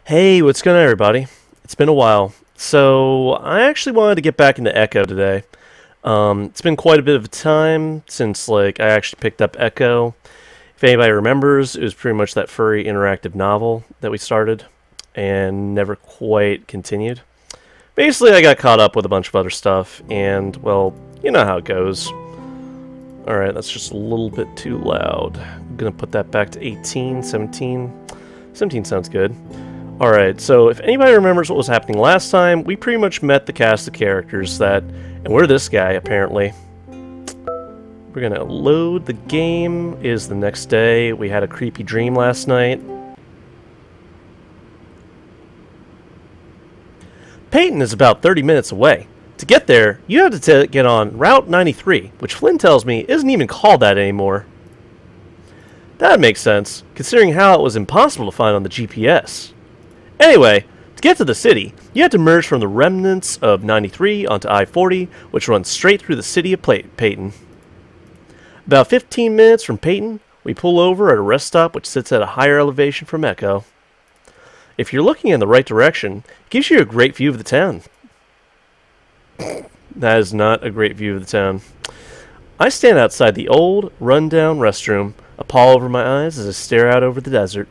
Hey, what's going on, everybody? It's been a while. So, I actually wanted to get back into Echo today. It's been quite a bit of time since, I actually picked up Echo. If anybody remembers, it was pretty much that furry interactive novel that we started and never quite continued. Basically, I got caught up with a bunch of other stuff, and, well, you know how it goes. Alright, that's just a little bit too loud. I'm gonna put that back to 18, 17. 17 sounds good. Alright, so if anybody remembers what was happening last time, we pretty much met the cast of characters and we're this guy, apparently. We're gonna load the game. It is the next day. We had a creepy dream last night. Peyton is about 30 minutes away. To get there, you have to get on Route 93, which Flynn tells me isn't even called that anymore. That makes sense, considering how it was impossible to find on the GPS. Anyway, to get to the city, you have to merge from the remnants of 93 onto I-40, which runs straight through the city of Peyton. About 15 minutes from Peyton, we pull over at a rest stop which sits at a higher elevation from Echo. If you're looking in the right direction, it gives you a great view of the town. That is not a great view of the town. I stand outside the old, run-down restroom, a pall over my eyes as I stare out over the desert.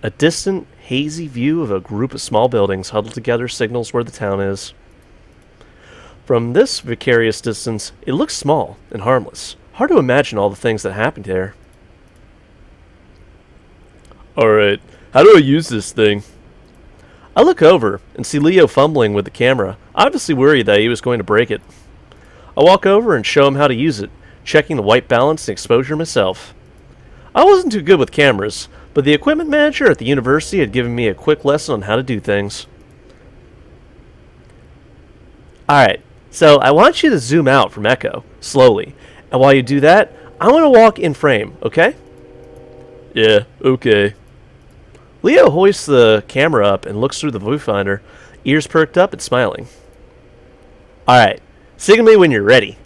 A distant, hazy view of a group of small buildings huddled together signals where the town is. From this vicarious distance, it looks small and harmless. Hard to imagine all the things that happened there. Alright, how do I use this thing? I look over and see Leo fumbling with the camera, obviously worried that he was going to break it. I walk over and show him how to use it, checking the white balance and exposure myself. I wasn't too good with cameras, but the equipment manager at the university had given me a quick lesson on how to do things. Alright, so I want you to zoom out from Echo, slowly, and while you do that, I want to walk in frame, okay? Yeah, okay. Leo hoists the camera up and looks through the viewfinder, ears perked up and smiling. Alright, signal me when you're ready.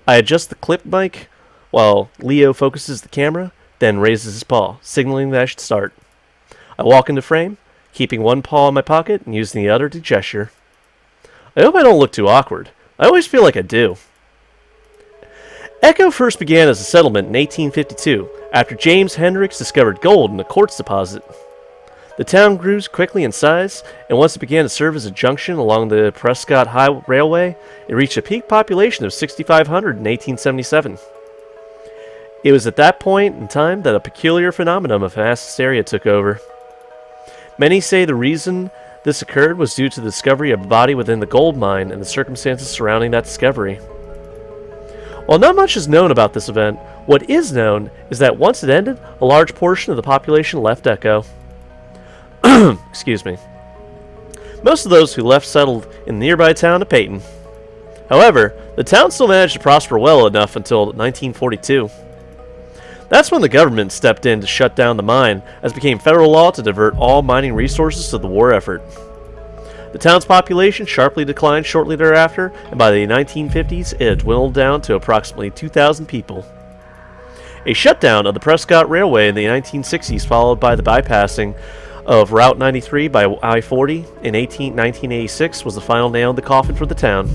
I adjust the clip mic while Leo focuses the camera, then raises his paw, signaling that I should start. I walk into frame, keeping one paw in my pocket and using the other to gesture. I hope I don't look too awkward. I always feel like I do. Echo first began as a settlement in 1852, after James Hendricks discovered gold in a quartz deposit. The town grew quickly in size, and once it began to serve as a junction along the Prescott High Railway, it reached a peak population of 6,500 in 1877. It was at that point in time that a peculiar phenomenon of mass hysteria took over. Many say the reason this occurred was due to the discovery of a body within the gold mine and the circumstances surrounding that discovery. While not much is known about this event, what is known is that once it ended, a large portion of the population left Echo. Excuse me. Most of those who left settled in the nearby town of Peyton. However, the town still managed to prosper well enough until 1942. That's when the government stepped in to shut down the mine, as it became federal law to divert all mining resources to the war effort. The town's population sharply declined shortly thereafter, and by the 1950s it had dwindled down to approximately 2,000 people. A shutdown of the Prescott Railway in the 1960s, followed by the bypassing of Route 93 by I-40 in 1986, was the final nail in the coffin for the town.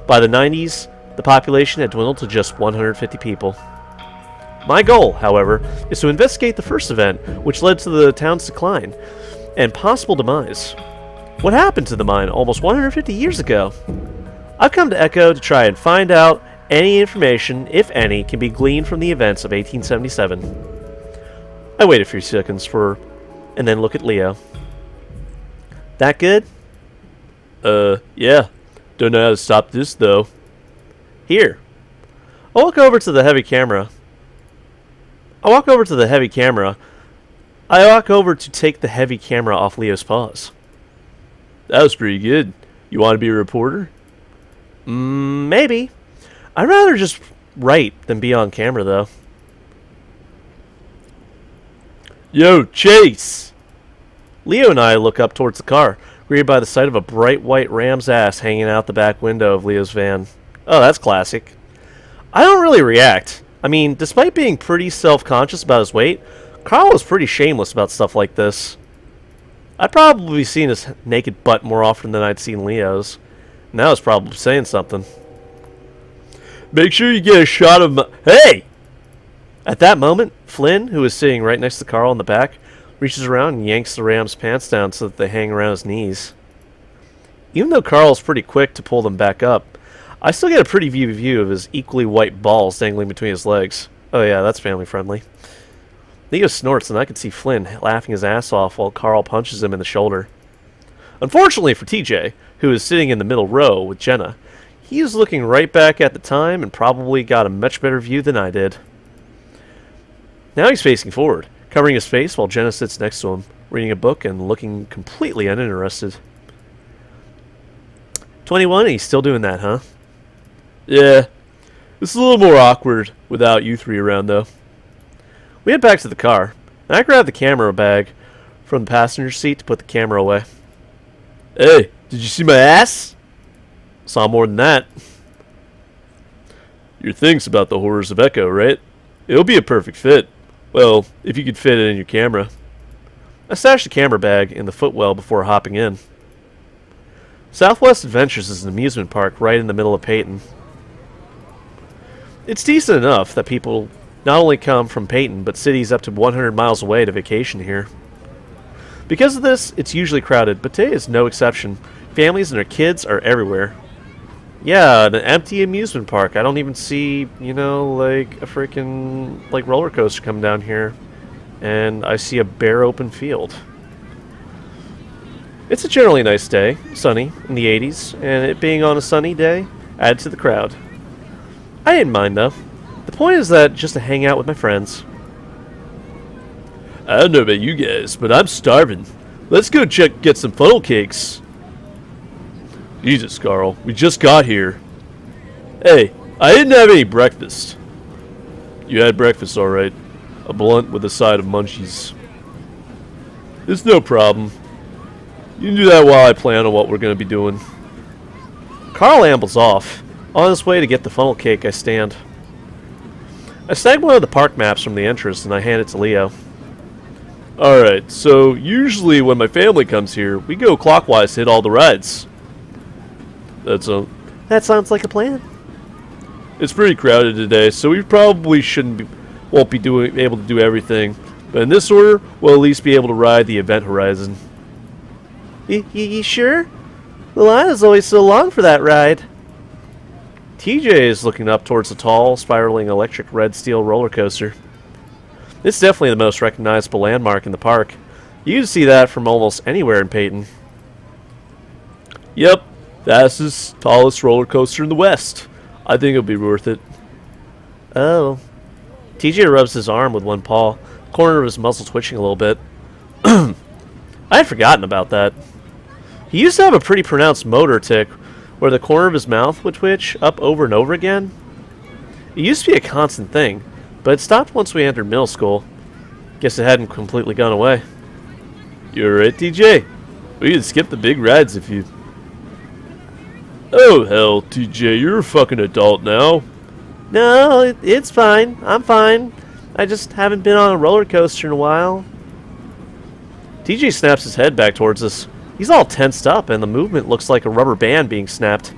By the 90s, the population had dwindled to just 150 people. My goal, however, is to investigate the first event, which led to the town's decline and possible demise. What happened to the mine almost 150 years ago? I've come to Echo to try and find out any information, if any, can be gleaned from the events of 1877. I wait a few seconds and then look at Leo. That good? Yeah. Don't know how to stop this, though. Here. I walk over to the heavy camera to take the heavy camera off Leo's paws. That was pretty good. You want to be a reporter? Maybe. I'd rather just write than be on camera, though. Yo, Chase! Leo and I look up towards the car, greeted by the sight of a bright white ram's ass hanging out the back window of Leo's van. Oh, that's classic. I don't really react. I mean, despite being pretty self-conscious about his weight, Carl was pretty shameless about stuff like this. I'd probably seen his naked butt more often than I'd seen Leo's. And that was probably saying something. Make sure you get a shot of my... Hey! At that moment, Flynn, who was sitting right next to Carl in the back, reaches around and yanks the ram's pants down so that they hang around his knees. Even though Carl's pretty quick to pull them back up, I still get a pretty view of his equally white balls dangling between his legs. Oh yeah, that's family friendly. Leo snorts and I can see Flynn laughing his ass off while Carl punches him in the shoulder. Unfortunately for TJ, who is sitting in the middle row with Jenna, he is looking right back at the time and probably got a much better view than I did. Now he's facing forward, covering his face while Jenna sits next to him, reading a book and looking completely uninterested. 21, and he's still doing that, huh? Yeah. It's a little more awkward without you three around, though. We head back to the car, and I grab the camera bag from the passenger seat to put the camera away. Hey, did you see my ass? Saw more than that. Your thing's about the horrors of Echo, right? It'll be a perfect fit. Well, if you could fit it in your camera. I stashed the camera bag in the footwell before hopping in. Southwest Adventures is an amusement park right in the middle of Peyton. It's decent enough that people not only come from Peyton, but cities up to 100 miles away to vacation here. Because of this, it's usually crowded, but today is no exception. Families and their kids are everywhere. Yeah, an empty amusement park. I don't even see, you know, like a freaking roller coaster come down here. And I see a bare open field. It's a generally nice day, sunny, in the 80s, and it being on a sunny day added to the crowd. I didn't mind though. The point is that just to hang out with my friends. I don't know about you guys, but I'm starving. Let's go get some funnel cakes. Jesus, Carl, we just got here. Hey, I didn't have any breakfast. You had breakfast, alright. A blunt with a side of munchies. It's no problem. You can do that while I plan on what we're going to be doing. Carl ambles off. On his way to get the funnel cake, I stand. I snag one of the park maps from the entrance and I hand it to Leo. Alright, so usually when my family comes here, we go clockwise to hit all the rides. That sounds like a plan. It's pretty crowded today, so we probably won't be able to do everything. But in this order, we'll at least be able to ride the event horizon. You sure? The line is always so long for that ride. TJ is looking up towards the tall, spiraling electric red steel roller coaster. It's definitely the most recognizable landmark in the park. You can see that from almost anywhere in Peyton. Yep, that's the tallest roller coaster in the West. I think it'll be worth it. Oh. TJ rubs his arm with one paw, corner of his muzzle twitching a little bit. I had forgotten about that. He used to have a pretty pronounced motor tic, where the corner of his mouth would twitch up over and over again. It used to be a constant thing, but it stopped once we entered middle school. Guess it hadn't completely gone away. You alright, TJ? We can skip the big rides if you... Oh hell, TJ, you're a fucking adult now. No, it's fine. I'm fine. I just haven't been on a roller coaster in a while. TJ snaps his head back towards us. He's all tensed up, and the movement looks like a rubber band being snapped.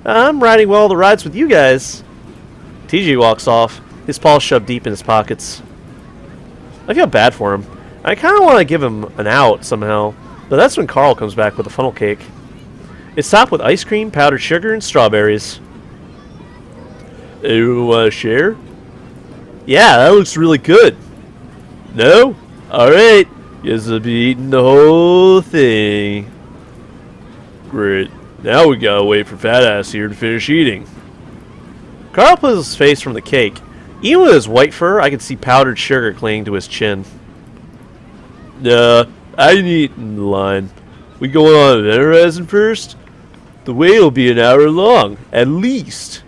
I'm riding well the rides with you guys. TJ walks off, his paws shoved deep in his pockets. I feel bad for him. I kind of want to give him an out somehow, but that's when Carl comes back with a funnel cake. It's topped with ice cream, powdered sugar, and strawberries. Anyone want to share? Yeah, that looks really good. No? Alright. Guess I'll be eating the whole thing. Great. Now we gotta wait for Fat Ass here to finish eating. Carl pulls his face from the cake. Even with his white fur, I could see powdered sugar clinging to his chin. Nah, I didn't eat in the line. We going on an event horizon first? The wait will be an hour long, at least.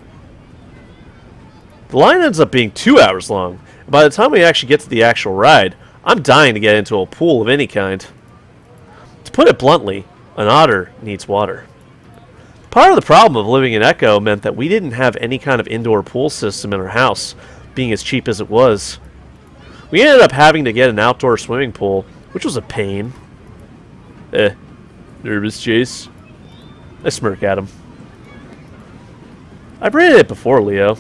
The line ends up being 2 hours long. And by the time we actually get to the actual ride, I'm dying to get into a pool of any kind. To put it bluntly, an otter needs water. Part of the problem of living in Echo meant that we didn't have any kind of indoor pool system in our house, being as cheap as it was. We ended up having to get an outdoor swimming pool, which was a pain. Nervous, Chase? I smirk at him. I've read it before, Leo.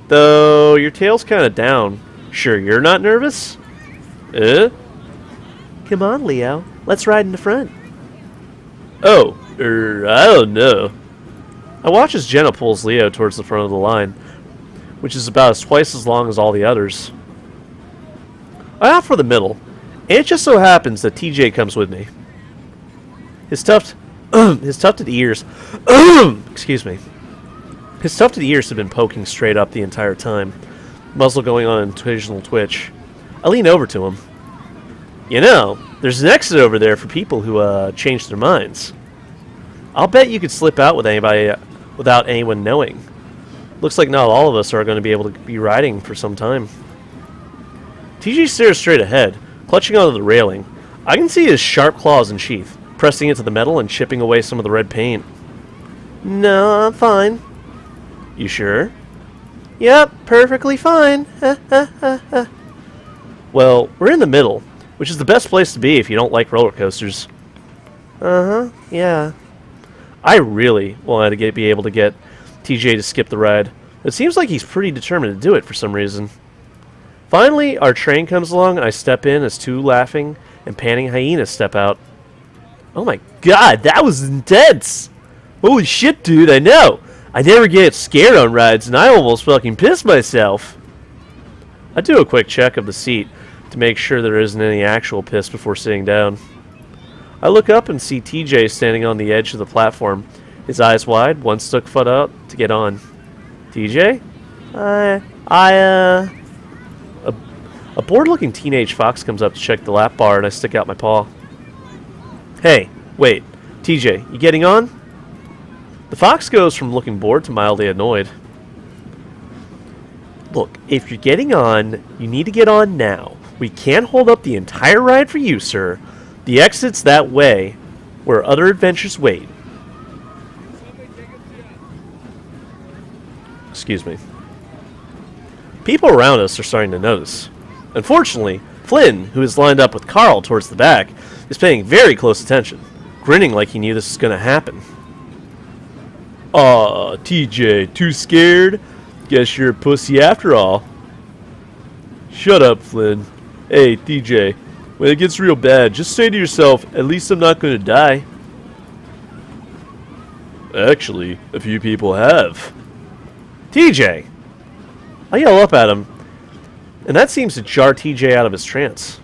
Though your tail's kind of down. Sure you're not nervous? Come on, Leo. Let's ride in the front. Oh, I don't know. I watch as Jenna pulls Leo towards the front of the line, which is about twice as long as all the others. I opt for the middle, and it just so happens that TJ comes with me. His tufted ears, excuse me. His tufted ears have been poking straight up the entire time, muzzle going on an occasional twitch. I lean over to him. You know, there's an exit over there for people who change their minds. I'll bet you could slip out with anybody without anyone knowing. Looks like not all of us are going to be able to be riding for some time. TJ stares straight ahead, clutching onto the railing. I can see his sharp claws in sheath, pressing into the metal and chipping away some of the red paint. No, I'm fine. You sure? Yep, perfectly fine. Well, we're in the middle, which is the best place to be if you don't like roller coasters. Yeah. I really wanted to be able to get TJ to skip the ride. It seems like he's pretty determined to do it for some reason. Finally, our train comes along and I step in as two laughing and panting hyenas step out. Oh my god, that was intense! Holy shit, dude, I know! I never get scared on rides and I almost fucking pissed myself. I do a quick check of the seat to make sure there isn't any actual piss before sitting down. I look up and see TJ standing on the edge of the platform, his eyes wide, one stuck foot out to get on. TJ? A bored-looking teenage fox comes up to check the lap bar and I stick out my paw. Hey, wait, TJ, you getting on? The fox goes from looking bored to mildly annoyed. Look, if you're getting on, you need to get on now. We can't hold up the entire ride for you, sir. The exit's that way, where other adventures wait. Excuse me. People around us are starting to notice. Unfortunately, Flynn, who is lined up with Carl towards the back, is paying very close attention, grinning like he knew this was going to happen. Aw, TJ, too scared? Guess you're a pussy after all. Shut up, Flynn. Hey, TJ, when it gets real bad, just say to yourself, at least I'm not going to die. Actually, a few people have. TJ! I yell up at him, and that seems to jar TJ out of his trance.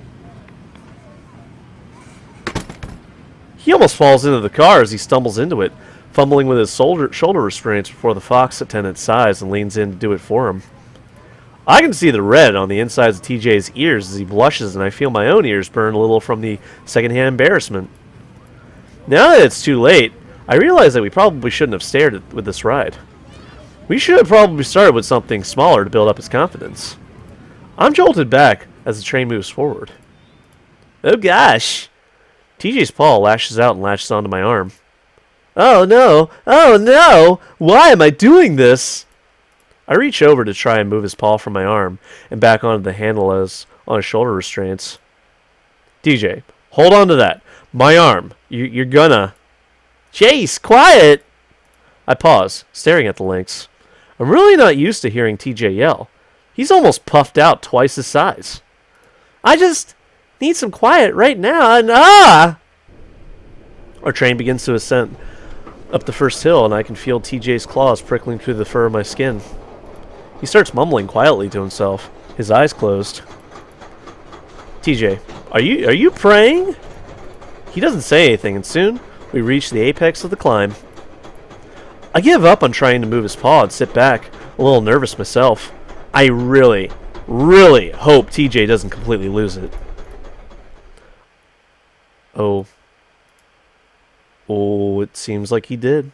He almost falls into the car as he stumbles into it, fumbling with his shoulder restraints before the fox attendant sighs and leans in to do it for him. I can see the red on the insides of TJ's ears as he blushes, and I feel my own ears burn a little from the secondhand embarrassment. Now that it's too late, I realize that we probably shouldn't have started with this ride. We should have probably started with something smaller to build up his confidence. I'm jolted back as the train moves forward. Oh gosh! TJ's paw lashes out and latches onto my arm. Oh no! Oh no! Why am I doing this? I reach over to try and move his paw from my arm and back onto the handle as on his shoulder restraints. TJ, hold on to that. My arm. You're gonna... Chase, quiet! I pause, staring at the links. I'm really not used to hearing TJ yell. He's almost puffed out twice his size. I just need some quiet right now and Our train begins to ascend up the first hill and I can feel TJ's claws prickling through the fur of my skin. He starts mumbling quietly to himself, his eyes closed. TJ, are you praying? He doesn't say anything, and soon we reach the apex of the climb. I give up on trying to move his paw and sit back, a little nervous myself. I really, really hope TJ doesn't completely lose it. Oh, it seems like he did.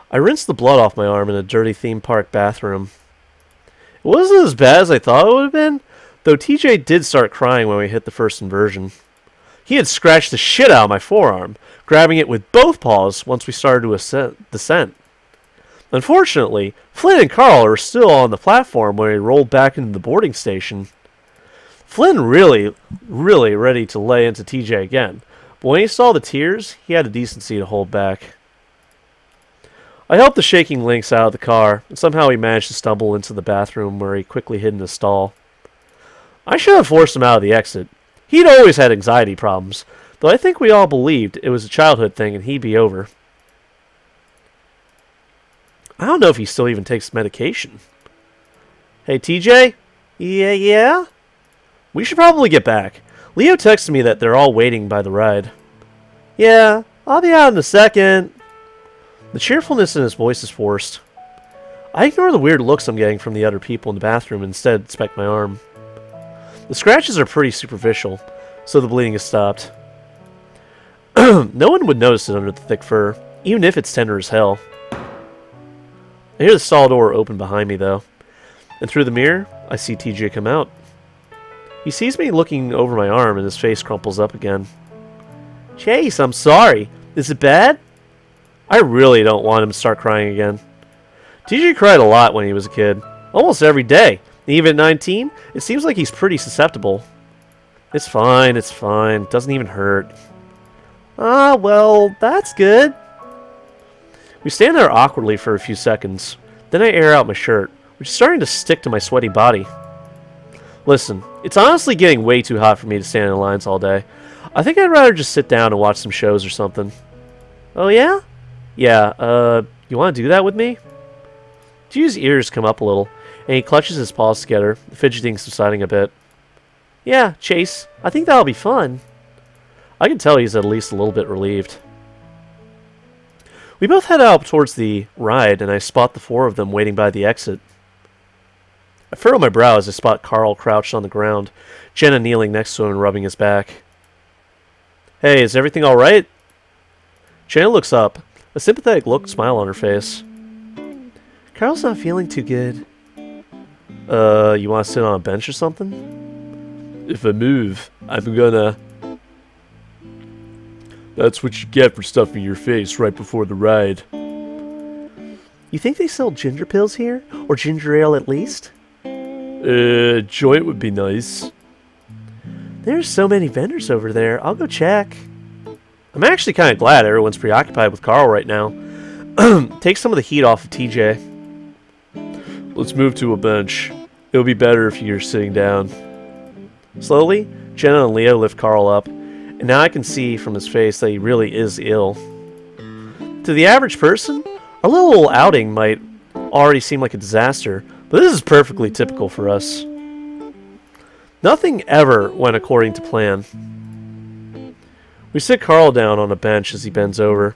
I rinsed the blood off my arm in a dirty theme park bathroom. It wasn't as bad as I thought it would have been, though TJ did start crying when we hit the first inversion. He had scratched the shit out of my forearm, grabbing it with both paws once we started to descent. Unfortunately, Flynn and Carl are still on the platform when we rolled back into the boarding station. Flynn really ready to lay into TJ again, But when he saw the tears, he had the decency to hold back. I helped the shaking Lynx out of the car, and somehow he managed to stumble into the bathroom where he quickly hid in a stall. I should have forced him out of the exit. He'd always had anxiety problems, though I think we all believed it was a childhood thing and he'd be over. I don't know if he still even takes medication. Hey, TJ? Yeah? We should probably get back. Leo texted me that they're all waiting by the ride. Yeah, I'll be out in a second. The cheerfulness in his voice is forced. I ignore the weird looks I'm getting from the other people in the bathroom and instead inspect my arm. The scratches are pretty superficial, so the bleeding has stopped. No one would notice it under the thick fur, even if it's tender as hell. I hear the stall door open behind me, though, and through the mirror, I see TJ come out. He sees me looking over my arm, and his face crumples up again. Chase, I'm sorry. Is it bad? I really don't want him to start crying again. TJ cried a lot when he was a kid, almost every day. Even at 19, it seems like he's pretty susceptible. It's fine, it doesn't even hurt. Ah, well, that's good. We stand there awkwardly for a few seconds. Then I air out my shirt, which is starting to stick to my sweaty body. Listen, it's honestly getting way too hot for me to stand in lines all day. I think I'd rather just sit down and watch some shows or something. Oh yeah? Yeah, you want to do that with me? G's ears come up a little, and he clutches his paws together, the fidgeting subsiding a bit. Yeah, Chase, I think that'll be fun. I can tell he's at least a little bit relieved. We both head out towards the ride, and I spot the four of them waiting by the exit. I furrow my brow as I spot Carl crouched on the ground, Jenna kneeling next to him and rubbing his back. Hey, is everything alright? Jenna looks up, a sympathetic smile on her face. Carl's not feeling too good. You want to sit on a bench or something? If I move, I'm gonna... That's what you get for stuffing your face right before the ride. You think they sell ginger pills here? Or ginger ale at least? Joint would be nice. There's so many vendors over there. I'll go check. I'm actually kind of glad everyone's preoccupied with Carl right now. Take some of the heat off of TJ. Let's move to a bench. It'll be better if you're sitting down. Slowly, Jenna and Leo lift Carl up, and now I can see from his face that he really is ill. To the average person, our little outing might already seem like a disaster, but this is perfectly typical for us. Nothing ever went according to plan. We sit Carl down on a bench as he bends over,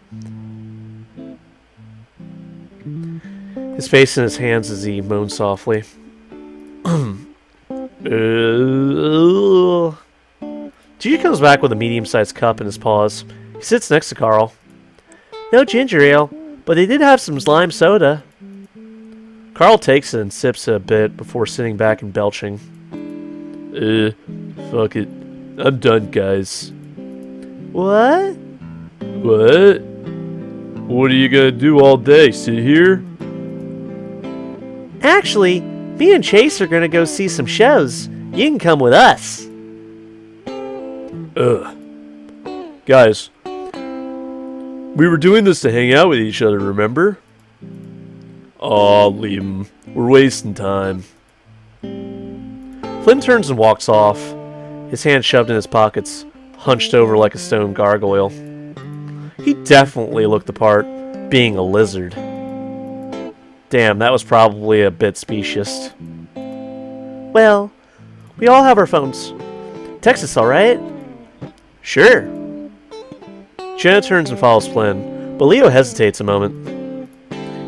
his face in his hands as he moans softly. Gigi comes back with a medium-sized cup in his paws. He sits next to Carl. No ginger ale, but they did have some lime soda. Carl takes it and sips it a bit before sitting back and belching. Fuck it. I'm done, guys. What? What? What are you gonna do all day? Sit here? Actually, me and Chase are gonna go see some shows. You can come with us. Guys, we were doing this to hang out with each other, remember? Aw, leave him. We're wasting time. Flynn turns and walks off, his hands shoved in his pockets, hunched over like a stone gargoyle. He definitely looked the part, being a lizard. Damn, that was probably a bit specious. Well, we all have our phones. Text us, alright? Sure. Jenna turns and follows Flynn, but Leo hesitates a moment.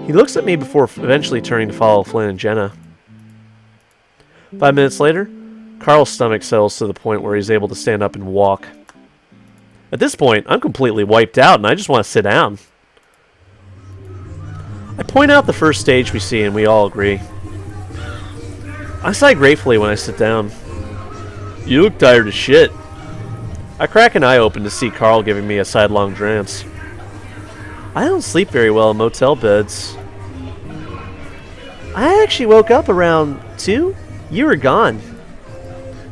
He looks at me before eventually turning to follow Flynn and Jenna. 5 minutes later, Carl's stomach settles to the point where he's able to stand up and walk. At this point, I'm completely wiped out and I just want to sit down. I point out the first stage we see and we all agree. I sigh gratefully when I sit down. You look tired as shit. I crack an eye open to see Carl giving me a sidelong glance. I don't sleep very well in motel beds. I actually woke up around 2. You were gone.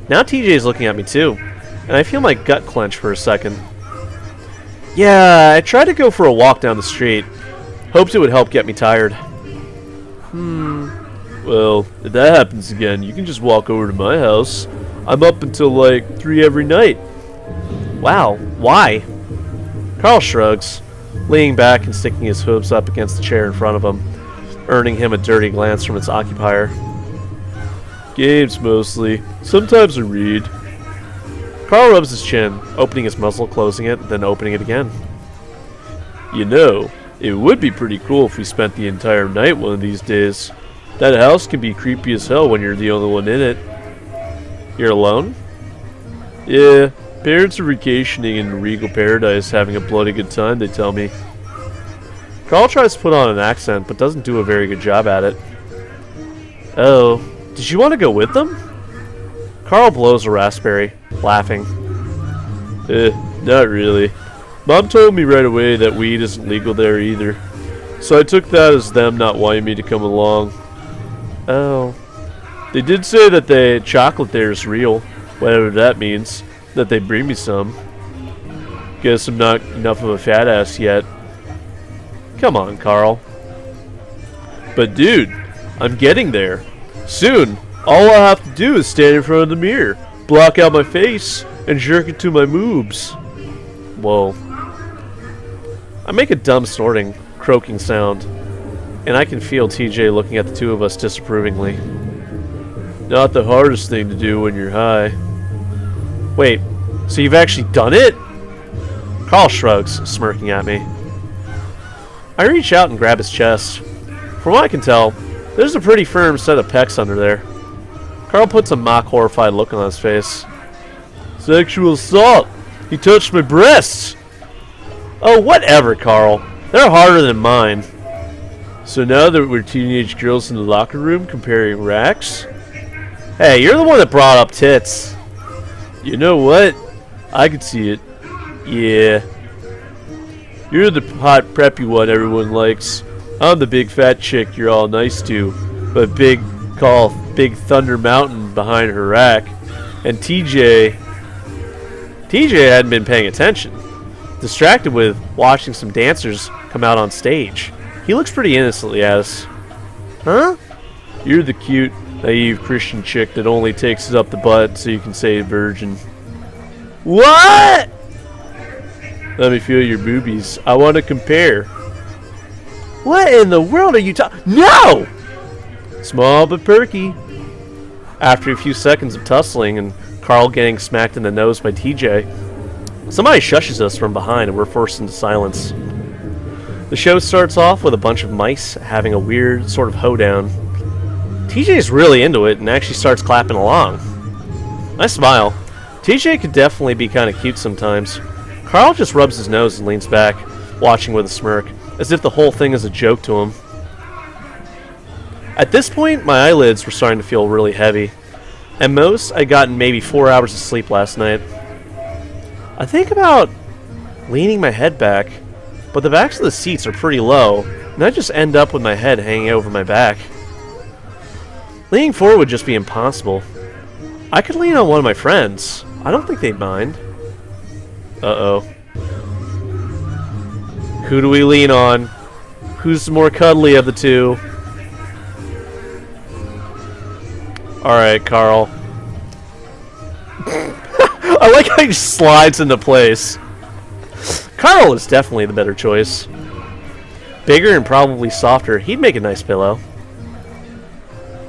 Now TJ's looking at me too, and I feel my gut clench for a second. Yeah, I tried to go for a walk down the street. Hoped it would help get me tired. Well, if that happens again, you can just walk over to my house. I'm up until like 3 every night. Wow, why? Carl shrugs, leaning back and sticking his hooves up against the chair in front of him, earning him a dirty glance from its occupier. Games, mostly. Sometimes I read. Carl rubs his chin, opening his muzzle, closing it, then opening it again. You know, it would be pretty cool if we spent the entire night one of these days. That house can be creepy as hell when you're the only one in it. You're alone? Yeah, parents are vacationing in Regal Paradise, having a bloody good time, they tell me. Carl tries to put on an accent, but doesn't do a very good job at it. Oh, did you want to go with them? Carl blows a raspberry, laughing. Not really. Mom told me right away that weed isn't legal there either. So I took that as them not wanting me to come along. Oh. They did say that the chocolate there is real, whatever that means, that they bring me some. Guess I'm not enough of a fat ass yet. Come on, Carl. But dude, I'm getting there. Soon, all I'll have to do is stand in front of the mirror, block out my face, and jerk it to my moobs. Whoa. I make a dumb snorting, croaking sound, and I can feel TJ looking at the two of us disapprovingly. Not the hardest thing to do when you're high. Wait, so you've actually done it? Carl shrugs, smirking at me. I reach out and grab his chest. From what I can tell, there's a pretty firm set of pecs under there. Carl puts a mock horrified look on his face. Sexual assault! He touched my breasts! Oh, whatever, Carl. They're harder than mine. So now that we're teenage girls in the locker room comparing racks? Hey, you're the one that brought up tits. You know what? I could see it. Yeah. You're the hot preppy one everyone likes. I'm the big fat chick you're all nice to, but Big Thunder Mountain behind her rack. And TJ hadn't been paying attention. Distracted with watching some dancers come out on stage. He looks pretty innocently at us. Huh? You're the cute, naive Christian chick that only takes it up the butt so you can say virgin. What? Let me feel your boobies. I want to compare. What in the world are you talking? No! Small but perky. After a few seconds of tussling and Carl getting smacked in the nose by TJ, somebody shushes us from behind and we're forced into silence. The show starts off with a bunch of mice having a weird sort of hoedown. TJ's really into it and actually starts clapping along. I smile. TJ could definitely be kind of cute sometimes. Carl just rubs his nose and leans back, watching with a smirk, as if the whole thing is a joke to him. At this point, my eyelids were starting to feel really heavy. At most, I'd gotten maybe 4 hours of sleep last night. I think about leaning my head back, but the backs of the seats are pretty low, and I just end up with my head hanging over my back. Leaning forward would just be impossible. I could lean on one of my friends. I don't think they'd mind. Uh-oh. Who do we lean on? Who's the more cuddly of the two? Alright, Carl. I like how he just slides into place. Carl is definitely the better choice. Bigger and probably softer. He'd make a nice pillow.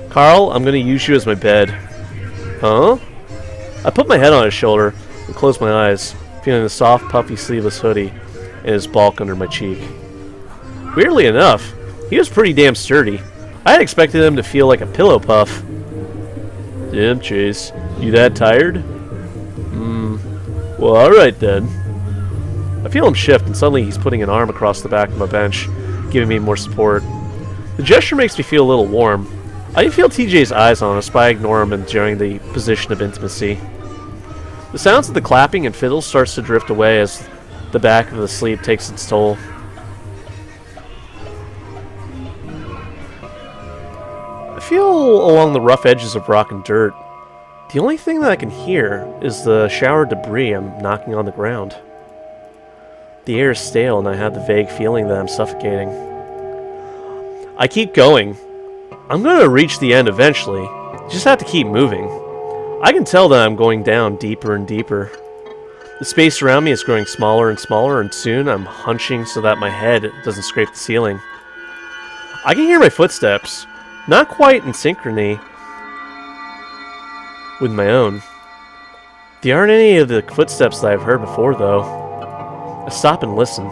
Carl, I'm going to use you as my bed. Huh? I put my head on his shoulder and closed my eyes, feeling the soft, puffy, sleeveless hoodie and his bulk under my cheek. Weirdly enough, he was pretty damn sturdy. I had expected him to feel like a pillow puff. Damn, Chase. You that tired? Well, alright then. I feel him shift, and suddenly he's putting an arm across the back of my bench, giving me more support. The gesture makes me feel a little warm. I can feel TJ's eyes on us, but I ignore him, enjoying the position of intimacy. The sounds of the clapping and fiddles starts to drift away as the back of the sleep takes its toll. I feel along the rough edges of rock and dirt. The only thing that I can hear is the shower debris I'm knocking on the ground. The air is stale and I have the vague feeling that I'm suffocating. I keep going. I'm going to reach the end eventually. Just have to keep moving. I can tell that I'm going down deeper and deeper. The space around me is growing smaller and smaller, and soon I'm hunching so that my head doesn't scrape the ceiling. I can hear my footsteps, not quite in synchrony with my own. They aren't any of the footsteps that I've heard before, though. I stop and listen.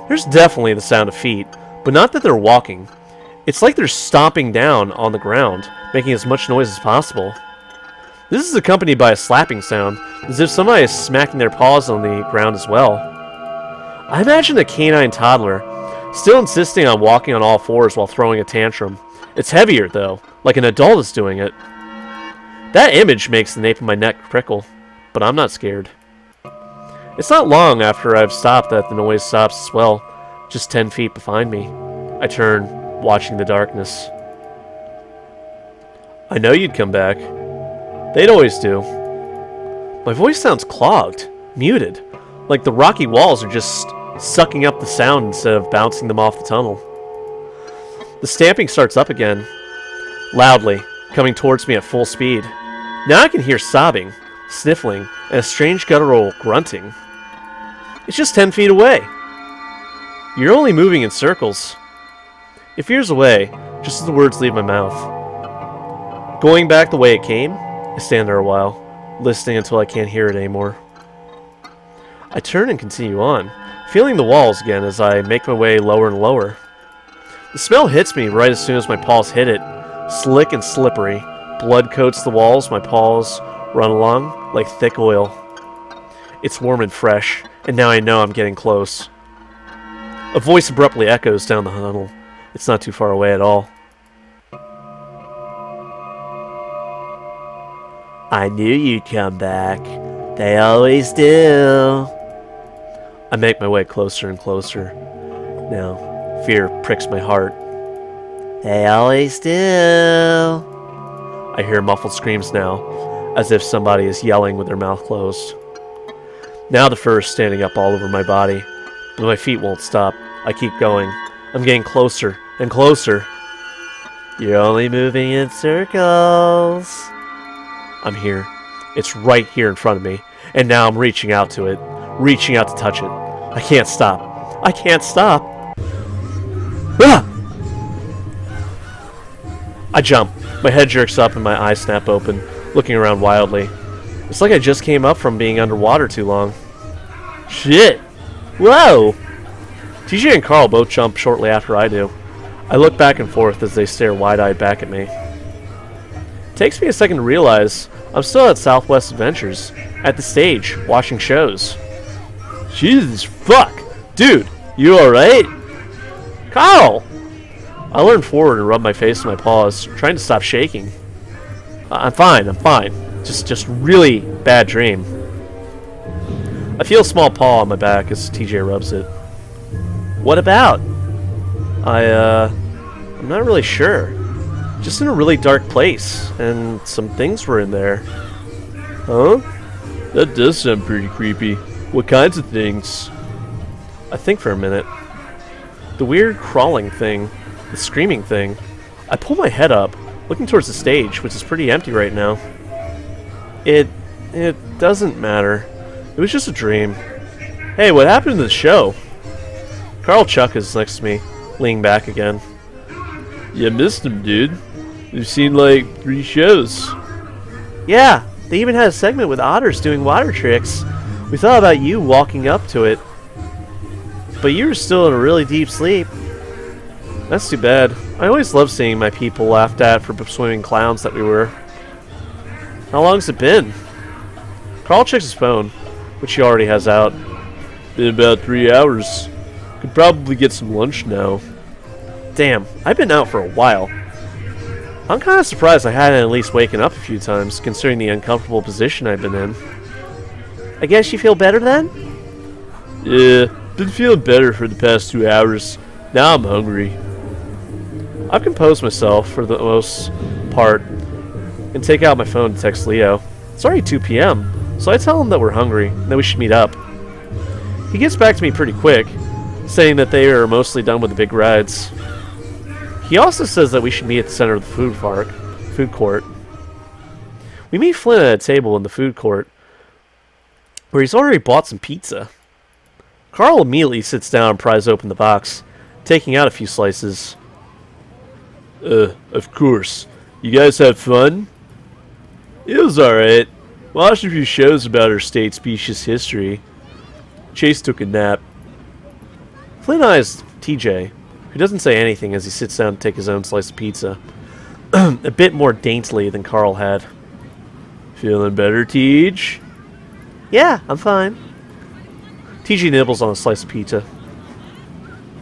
There's definitely the sound of feet, but not that they're walking. It's like they're stomping down on the ground, making as much noise as possible. This is accompanied by a slapping sound, as if somebody is smacking their paws on the ground as well. I imagine a canine toddler, still insisting on walking on all fours while throwing a tantrum. It's heavier, though, like an adult is doing it. That image makes the nape of my neck prickle, but I'm not scared. It's not long after I've stopped that the noise stops as well, just 10 feet behind me. I turn, watching the darkness. I know you'd come back. They'd always do. My voice sounds clogged, muted, like the rocky walls are just sucking up the sound instead of bouncing them off the tunnel. The stamping starts up again, loudly, coming towards me at full speed. Now I can hear sobbing, sniffling, and a strange guttural grunting. It's just 10 feet away. You're only moving in circles. It veers away, just as the words leave my mouth. Going back the way it came, I stand there a while, listening until I can't hear it anymore. I turn and continue on, feeling the walls again as I make my way lower and lower. The smell hits me right as soon as my paws hit it, slick and slippery. Blood coats the walls, my paws run along like thick oil. It's warm and fresh, and now I know I'm getting close. A voice abruptly echoes down the tunnel. It's not too far away at all. I knew you'd come back. They always do. I make my way closer and closer. Now, fear pricks my heart. They always do. I hear muffled screams now, as if somebody is yelling with their mouth closed. Now the fur is standing up all over my body, but my feet won't stop. I keep going. I'm getting closer and closer. You're only moving in circles. I'm here. It's right here in front of me, and now I'm reaching out to it, reaching out to touch it. I can't stop. I can't stop. Ah! I jump. My head jerks up and my eyes snap open, looking around wildly. It's like I just came up from being underwater too long. Shit! Whoa! TJ and Carl both jump shortly after I do. I look back and forth as they stare wide-eyed back at me. It takes me a second to realize I'm still at Southwest Adventures, at the stage, watching shows. Jesus fuck! Dude, you alright? Carl! I lean forward and rub my face with my paws, trying to stop shaking. I'm fine. Just really bad dream. I feel a small paw on my back as TJ rubs it. What about? I'm not really sure. Just in a really dark place, and some things were in there. Huh? That does sound pretty creepy. What kinds of things? I think for a minute. The weird crawling thing, the screaming thing. I pull my head up, looking towards the stage, which is pretty empty right now. It doesn't matter. It was just a dream. Hey, what happened to the show? Carl Chuck is next to me, leaning back again. You missed him, dude. We've seen like 3 shows. Yeah, they even had a segment with otters doing water tricks. We thought about you walking up to it. But you were still in a really deep sleep. That's too bad. I always love seeing my people laughed at for swimming clowns that we were. How long's it been? Carl checks his phone, which he already has out. Been about 3 hours. Could probably get some lunch now. Damn, I've been out for a while. I'm kind of surprised I hadn't at least waken up a few times, considering the uncomfortable position I've been in. I guess you feel better then? Yeah, been feeling better for the past 2 hours. Now I'm hungry. I've composed myself for the most part and take out my phone to text Leo. It's already 2 p.m., so I tell him that we're hungry and that we should meet up. He gets back to me pretty quick, saying that they are mostly done with the big rides. He also says that we should meet at the center of the food court. We meet Flynn at a table in the food court, where he's already bought some pizza. Carl immediately sits down and pries open the box, taking out a few slices. Of course. You guys have fun? It was alright. Watched a few shows about our state's specious history. Chase took a nap. Flynn eyes TJ, who doesn't say anything as he sits down to take his own slice of pizza. A bit more daintily than Carl had. Feeling better, Tej? Yeah, I'm fine. TJ nibbles on a slice of pizza.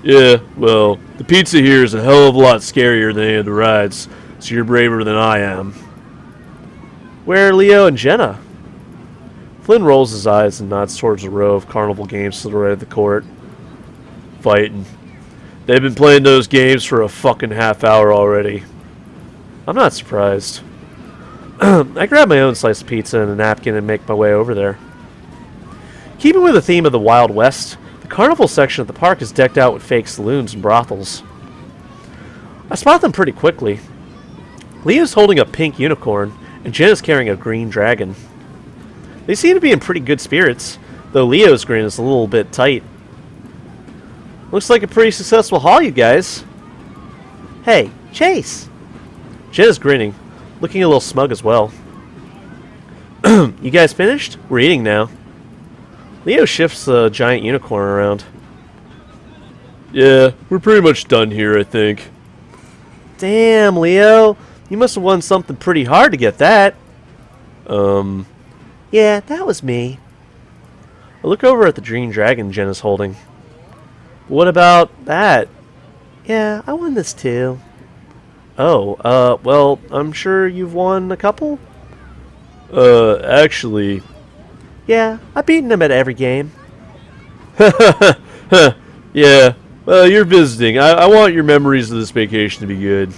Yeah, well, the pizza here is a hell of a lot scarier than any of the rides, so you're braver than I am. Where are Leo and Jenna? Flynn rolls his eyes and nods towards a row of carnival games to the right of the court. Fighting. They've been playing those games for a fucking half hour already. I'm not surprised. I grab my own slice of pizza and a napkin and make my way over there. Keeping with the theme of the Wild West, the carnival section of the park is decked out with fake saloons and brothels. I spot them pretty quickly. Leo's holding a pink unicorn, and Jenna's carrying a green dragon. They seem to be in pretty good spirits, though Leo's grin is a little bit tight. Looks like a pretty successful haul, you guys. Hey, Chase! Jenna's grinning, looking a little smug as well. You guys finished? We're eating now. Leo shifts the giant unicorn around. Yeah, we're pretty much done here, I think. Damn, Leo. You must have won something pretty hard to get that. Yeah, that was me. I look over at the green dragon Jenna's holding. What about that? Yeah, I won this too. Oh, well, I'm sure you've won a couple? Actually... Yeah, I've beaten him at every game. Yeah, well, you're visiting. I want your memories of this vacation to be good.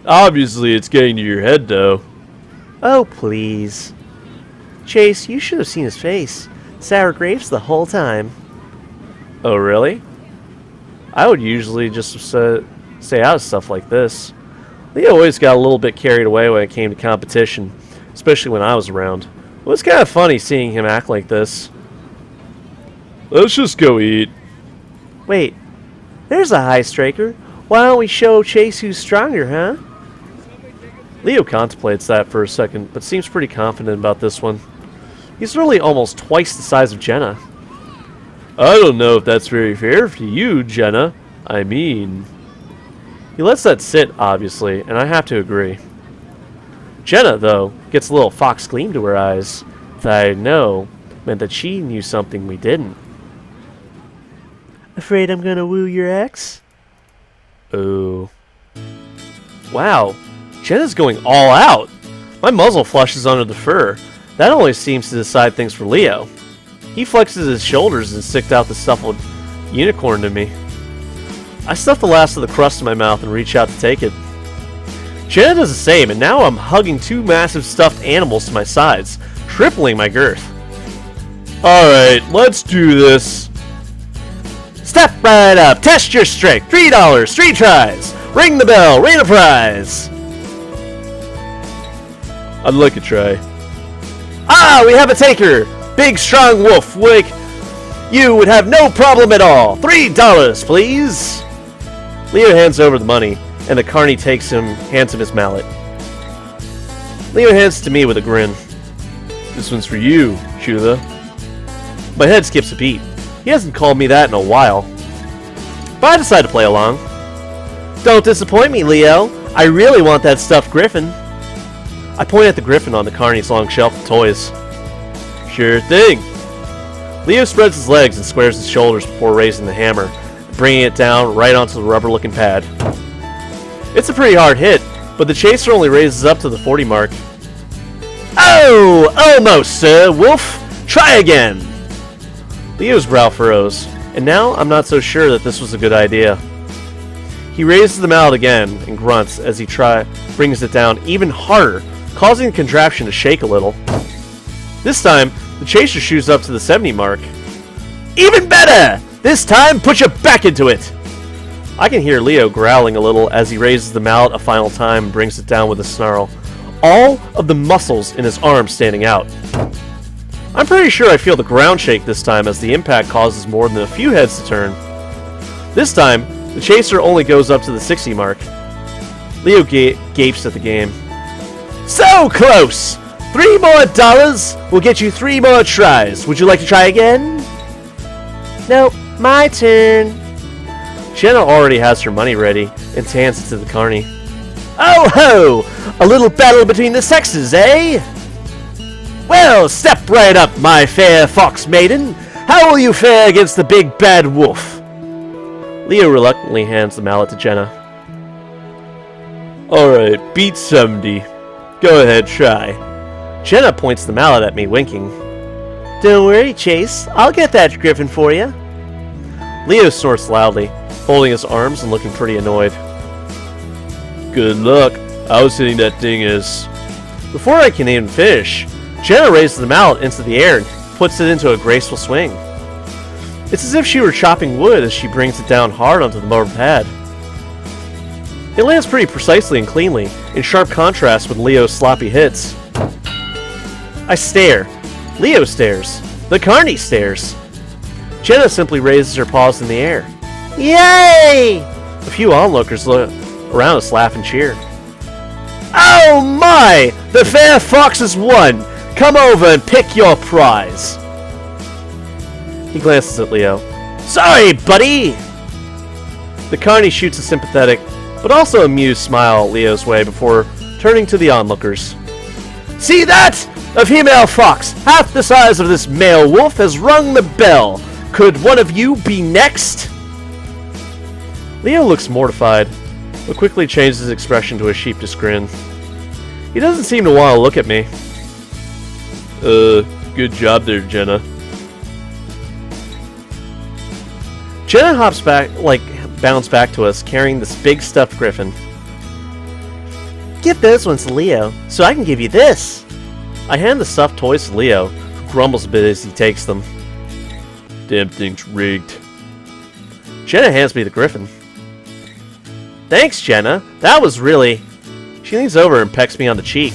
Obviously, it's getting to your head, though. Oh, please. Chase, you should have seen his face. Sour grapes the whole time. Oh, really? I would usually just stay out of stuff like this. Leo always got a little bit carried away when it came to competition, especially when I was around. It was kind of funny seeing him act like this. Let's just go eat. Wait, there's a high striker. Why don't we show Chase who's stronger, huh? Leo contemplates that for a second, but seems pretty confident about this one. He's really almost twice the size of Jenna. I don't know if that's very fair to you, Jenna. I mean... He lets that sit, obviously, and I have to agree. Jenna, though, gets a little fox gleam to her eyes that I know meant that she knew something we didn't. Afraid I'm gonna woo your ex? Oh. Wow, Jenna's going all out. My muzzle flushes under the fur. That only seems to decide things for Leo. He flexes his shoulders and sticks out the stuffed unicorn to me. I stuff the last of the crust in my mouth and reach out to take it. Jenna does the same, and now I'm hugging two massive stuffed animals to my sides, tripling my girth. Alright, let's do this. Step right up, test your strength, $3, 3 tries. Ring the bell, win a prize. I'd like a try. Ah, we have a taker. Big strong wolf, you would have no problem at all. $3, please. Leo hands over the money, and the carny hands him his mallet. Leo hands it to me with a grin. This one's for you, Shula. My head skips a beat. He hasn't called me that in a while. But I decide to play along. Don't disappoint me, Leo. I really want that stuffed griffin. I point at the griffin on the carny's long shelf of toys. Sure thing. Leo spreads his legs and squares his shoulders before raising the hammer, bringing it down right onto the rubber-looking pad. It's a pretty hard hit, but the chaser only raises up to the 40 mark. Oh! Almost, sir, wolf! Try again! Leo's brow furrows, and now I'm not so sure that this was a good idea. He raises the mallet again and grunts as he brings it down even harder, causing the contraption to shake a little. This time, the chaser shoots up to the 70 mark. Even better! This time, put your back into it! I can hear Leo growling a little as he raises the mallet a final time and brings it down with a snarl, all of the muscles in his arms standing out. I'm pretty sure I feel the ground shake this time as the impact causes more than a few heads to turn. This time, the chaser only goes up to the 60 mark. Leo gapes at the game. So close! $3 more will get you 3 more tries. Would you like to try again? Nope, my turn. Jenna already has her money ready and hands it to the carny. Oh ho! A little battle between the sexes, eh? Well, step right up, my fair fox maiden. How will you fare against the big bad wolf? Leo reluctantly hands the mallet to Jenna. Alright, beat 70. Go ahead, try. Jenna points the mallet at me, winking. Don't worry, Chase. I'll get that griffin for you. Leo snorts loudly, folding his arms and looking pretty annoyed. Good luck. How sitting that thing is. Before I can even finish, Jenna raises the mallet into the air and puts it into a graceful swing. It's as if she were chopping wood as she brings it down hard onto the motor pad. It lands pretty precisely and cleanly, in sharp contrast with Leo's sloppy hits. I stare. Leo stares. The carny stares. Jenna simply raises her paws in the air. Yay! A few onlookers look around us laugh and cheer. Oh my! The fair fox has won! Come over and pick your prize! He glances at Leo. Sorry, buddy! The carny shoots a sympathetic, but also amused smile Leo's way before turning to the onlookers. See that? A female fox, half the size of this male wolf, has rung the bell. Could one of you be next? Leo looks mortified, but quickly changes his expression to a sheepish grin. He doesn't seem to want to look at me. Good job there, Jenna. Jenna hops back, bounds back to us, carrying this big stuffed griffin. Give those ones to Leo, so I can give you this. I hand the stuffed toys to Leo, who grumbles a bit as he takes them. Damn thing's rigged. Jenna hands me the griffin. Thanks, Jenna. That was really... She leans over and pecks me on the cheek.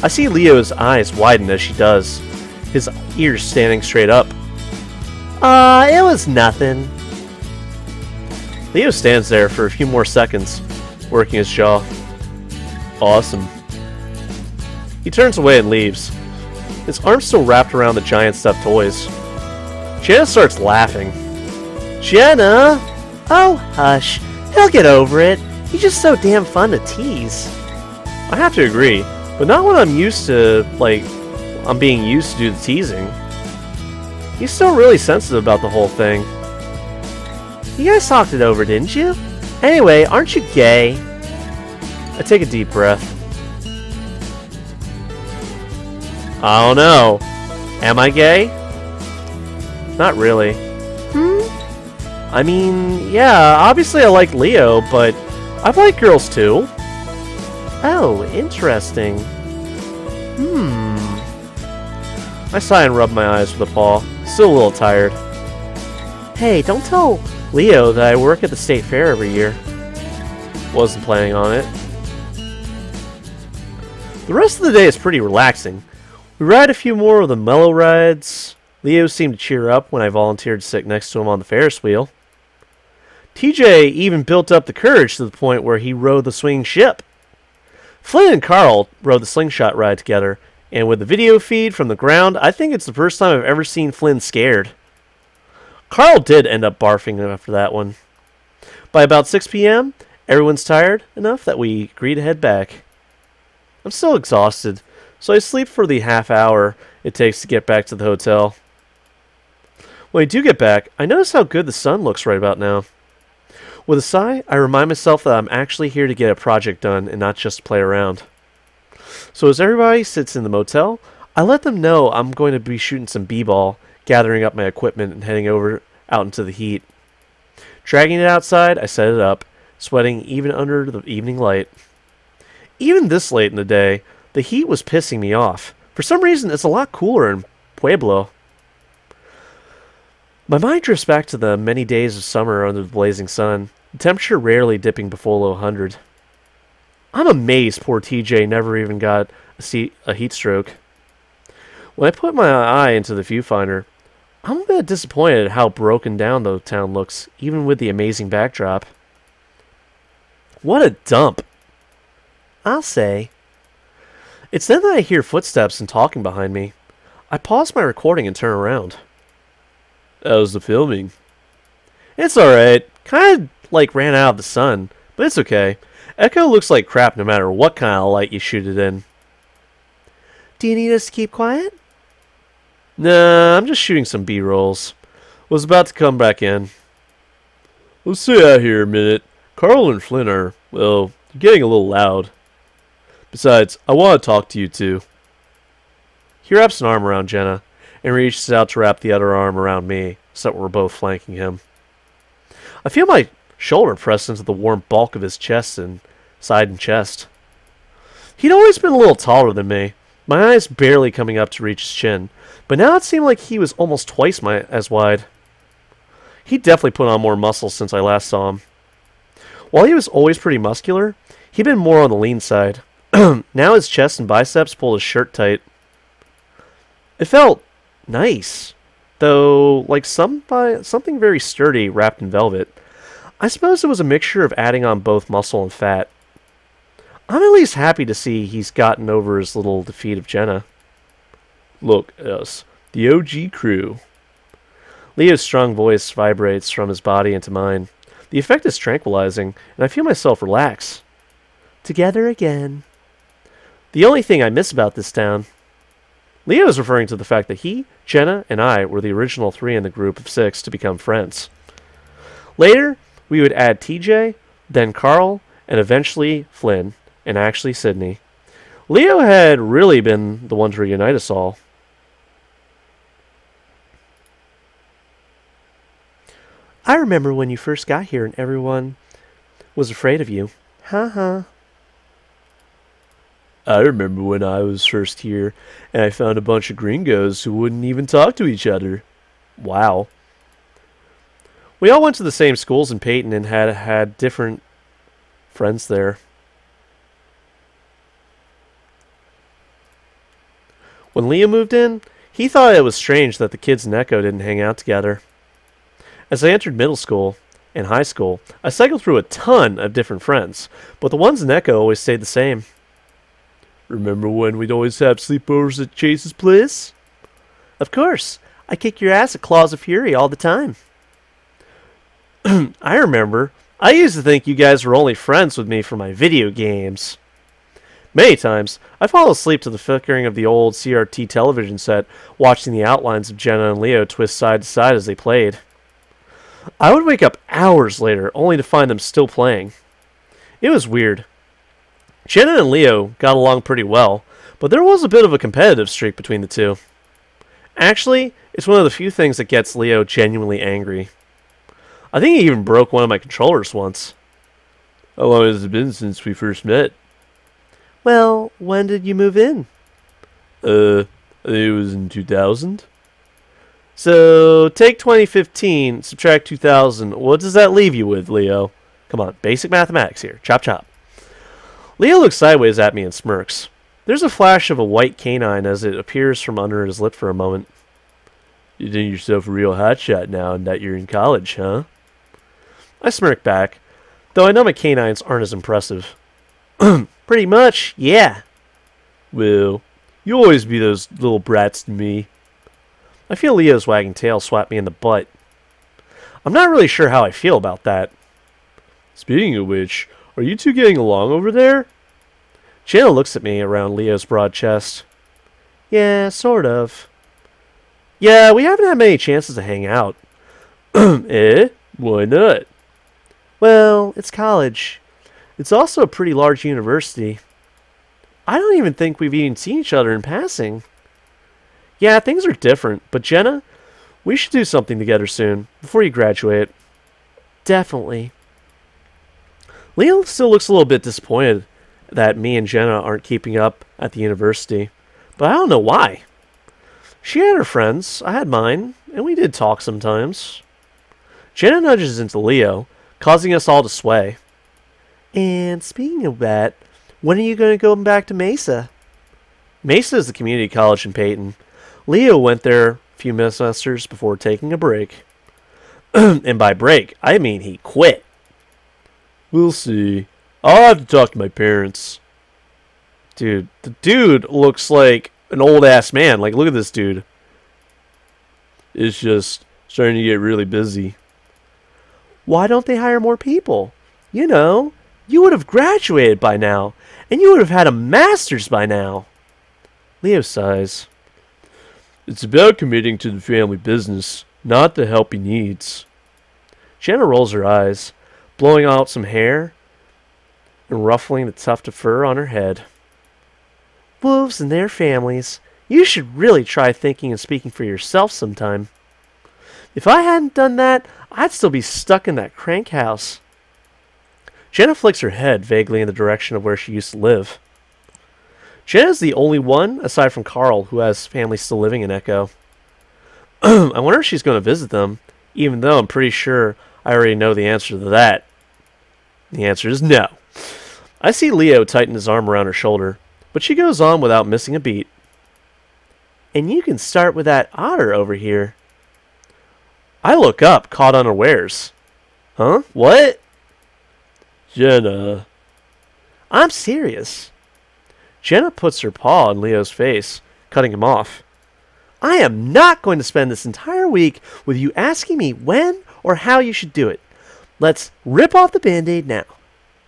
I see Leo's eyes widen as she does, his ears standing straight up. It was nothing. Leo stands there for a few more seconds, working his jaw. Awesome. He turns away and leaves, his arms still wrapped around the giant stuffed toys. Jenna starts laughing. Jenna! Oh, hush. He'll get over it. He's just so damn fun to tease. I have to agree, but not when I'm used to, I'm being used to do the teasing. He's still really sensitive about the whole thing. You guys talked it over, didn't you? Anyway, aren't you gay? I take a deep breath. I don't know. Am I gay? Not really. I mean, yeah, obviously I like Leo, but I've liked girls too. Oh, interesting. I sigh and rub my eyes with a paw, still a little tired. Hey, don't tell Leo that I work at the state fair every year. Wasn't planning on it. The rest of the day is pretty relaxing. We ride a few more of the mellow rides. Leo seemed to cheer up when I volunteered to sit next to him on the Ferris wheel. TJ even built up the courage to the point where he rode the swinging ship. Flynn and Carl rode the slingshot ride together, and with the video feed from the ground, I think it's the first time I've ever seen Flynn scared. Carl did end up barfing after that one. By about 6 p.m., everyone's tired enough that we agree to head back. I'm still exhausted, so I sleep for the half hour it takes to get back to the hotel. When I do get back, I notice how good the sun looks right about now. With a sigh, I remind myself that I'm actually here to get a project done and not just play around. So as everybody sits in the motel, I let them know I'm going to be shooting some b-ball, gathering up my equipment and heading out into the heat. Dragging it outside, I set it up, sweating even under the evening light. Even this late in the day, the heat was pissing me off. For some reason, it's a lot cooler in Pueblo. My mind drifts back to the many days of summer under the blazing sun, the temperature rarely dipping below 100. I'm amazed poor TJ never even got a heat stroke. When I put my eye into the viewfinder, I'm a bit disappointed at how broken down the town looks, even with the amazing backdrop. What a dump, I'll say. It's then that I hear footsteps and talking behind me. I pause my recording and turn around. How's the filming? It's alright. Kind of like ran out of the sun, but it's okay. Echo looks like crap no matter what kind of light you shoot it in. Do you need us to keep quiet? Nah, I'm just shooting some B-rolls. Was about to come back in. Let's stay out here a minute. Carl and Flynn are, well, getting a little loud. Besides, I want to talk to you two. He wraps an arm around Jenna and reaches out to wrap the other arm around me so that we're both flanking him. I feel my shoulder pressed into the warm bulk of his chest and side and chest. He'd always been a little taller than me, my eyes barely coming up to reach his chin, but now it seemed like he was almost twice as wide. He definitely put on more muscle since I last saw him. While he was always pretty muscular, he'd been more on the lean side. Now his chest and biceps pulled his shirt tight. It felt nice, though like something very sturdy wrapped in velvet. I suppose it was a mixture of adding on both muscle and fat. I'm at least happy to see he's gotten over his little defeat of Jenna. Look, us, the OG crew. Leo's strong voice vibrates from his body into mine. The effect is tranquilizing, and I feel myself relax. Together again. The only thing I miss about this town. Leo is referring to the fact that he, Jenna, and I were the original 3 in the group of 6 to become friends. Later, we would add TJ, then Carl, and eventually Flynn, and actually Sydney. Leo had really been the one to reunite us all. I remember when you first got here and everyone was afraid of you. Ha. I remember when I was first here and I found a bunch of gringos who wouldn't even talk to each other. Wow. We all went to the same schools in Peyton and had different friends there. When Leo moved in, he thought it was strange that the kids in Echo didn't hang out together. As I entered middle school and high school, I cycled through a ton of different friends, but the ones in Echo always stayed the same. Remember when we'd always have sleepovers at Chase's place? Of course. I kick your ass at Claws of Fury all the time. I remember. I used to think you guys were only friends with me for my video games. Many times, I fall asleep to the flickering of the old CRT television set, watching the outlines of Jenna and Leo twist side to side as they played. I would wake up hours later, only to find them still playing. It was weird. Jenna and Leo got along pretty well, but there was a bit of a competitive streak between the two. Actually, it's one of the few things that gets Leo genuinely angry. I think he even broke one of my controllers once. How long has it been since we first met? Well, when did you move in? I think it was in 2000. So, take 2015, subtract 2000. What does that leave you with, Leo? Come on, basic mathematics here. Chop chop. Leo looks sideways at me and smirks. There's a flash of a white canine as it appears from under his lip for a moment. You think yourself a real hotshot now that you're in college, huh? I smirk back, though I know my canines aren't as impressive. Pretty much, yeah. Well, you always be those little brats to me. I feel Leo's wagging tail swat me in the butt. I'm not really sure how I feel about that. Speaking of which, are you two getting along over there? Jenna looks at me around Leo's broad chest. Yeah, sort of. Yeah, we haven't had many chances to hang out. Eh? Why not? Well, it's college. It's also a pretty large university. I don't even think we've even seen each other in passing. Yeah, things are different, but Jenna, we should do something together soon, before you graduate. Definitely. Leo still looks a little bit disappointed that me and Jenna aren't keeping up at the university, but I don't know why. She had her friends, I had mine, and we did talk sometimes. Jenna nudges into Leo, causing us all to sway. And speaking of that, when are you going to go back to Mesa? Mesa is the community college in Peyton. Leo went there a few semesters before taking a break. And by break, I mean he quit. We'll see. I'll have to talk to my parents. Dude, the dude looks like an old-ass man. Like, look at this dude. It's just starting to get really busy. Why don't they hire more people? You know, you would have graduated by now, and you would have had a master's by now. Leo sighs. It's about committing to the family business, not the help he needs. Jenna rolls her eyes, blowing out some hair and ruffling the tuft of fur on her head. Wolves and their families. You should really try thinking and speaking for yourself sometime. If I hadn't done that, I'd still be stuck in that crank house. Jenna flicks her head vaguely in the direction of where she used to live. Jenna's the only one, aside from Carl, who has family still living in Echo. I wonder if she's going to visit them, even though I'm pretty sure I already know the answer to that. The answer is no. I see Leo tighten his arm around her shoulder, but she goes on without missing a beat. And you can start with that otter over here. I look up, caught unawares. Huh? What? Jenna. I'm serious. Jenna puts her paw on Leo's face, cutting him off. I am not going to spend this entire week with you asking me when or how you should do it. Let's rip off the Band-Aid now.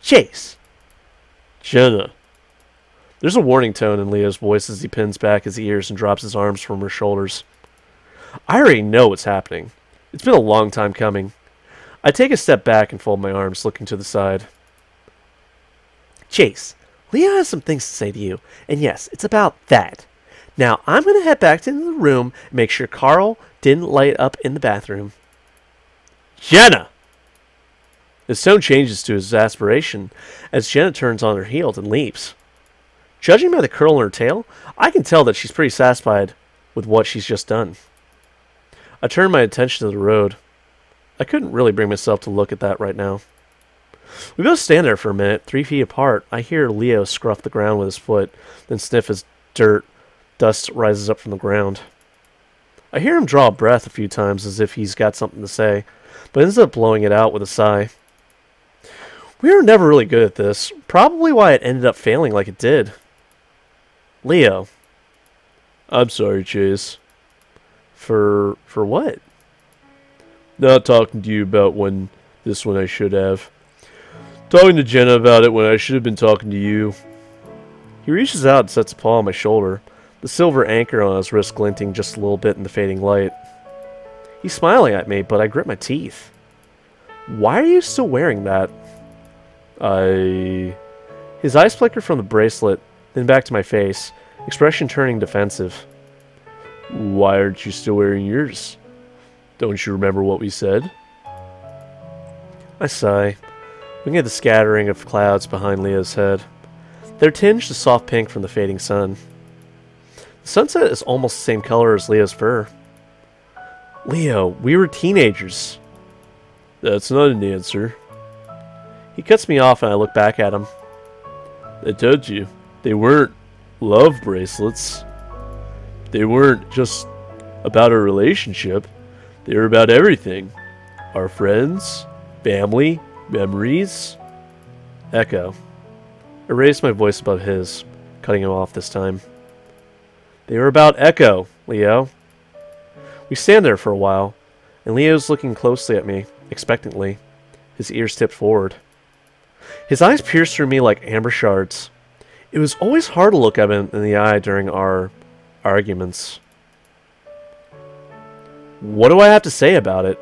Chase. Jenna. There's a warning tone in Leo's voice as he pins back his ears and drops his arms from her shoulders. I already know what's happening. It's been a long time coming. I take a step back and fold my arms, looking to the side. Chase, Leo has some things to say to you, and yes, it's about that. Now, I'm going to head back into the room and make sure Carl didn't light up in the bathroom. Jenna! His tone changes to exasperation as Jenna turns on her heels and leaps. Judging by the curl in her tail, I can tell that she's pretty satisfied with what she's just done. I turn my attention to the road. I couldn't really bring myself to look at that right now. We both stand there for a minute, 3 feet apart. I hear Leo scruff the ground with his foot, then sniff as dust rises up from the ground. I hear him draw a breath a few times as if he's got something to say, but ends up blowing it out with a sigh. We were never really good at this, probably why it ended up failing like it did. Leo. I'm sorry, Chase. For what? Not talking to you about this one I should have. Talking to Jenna about it when I should have been talking to you. He reaches out and sets a paw on my shoulder, the silver anchor on his wrist glinting just a little bit in the fading light. He's smiling at me, but I grit my teeth. Why are you still wearing that? His eyes flicker from the bracelet, then back to my face, expression turning defensive. Why aren't you still wearing yours? Don't you remember what we said? I sigh, looking at the scattering of clouds behind Leo's head. They're tinged to soft pink from the fading sun. The sunset is almost the same color as Leo's fur. Leo, we were teenagers. That's not an answer. He cuts me off and I look back at him. I told you, they weren't love bracelets. They weren't just about a relationship. They were about everything. Our friends, family, memories. Echo. I raised my voice above his, cutting him off this time. They were about Echo, Leo. We stand there for a while, and Leo's looking closely at me, expectantly, his ears tipped forward. His eyes pierced through me like amber shards. It was always hard to look at him in the eye during our arguments. What do I have to say about it?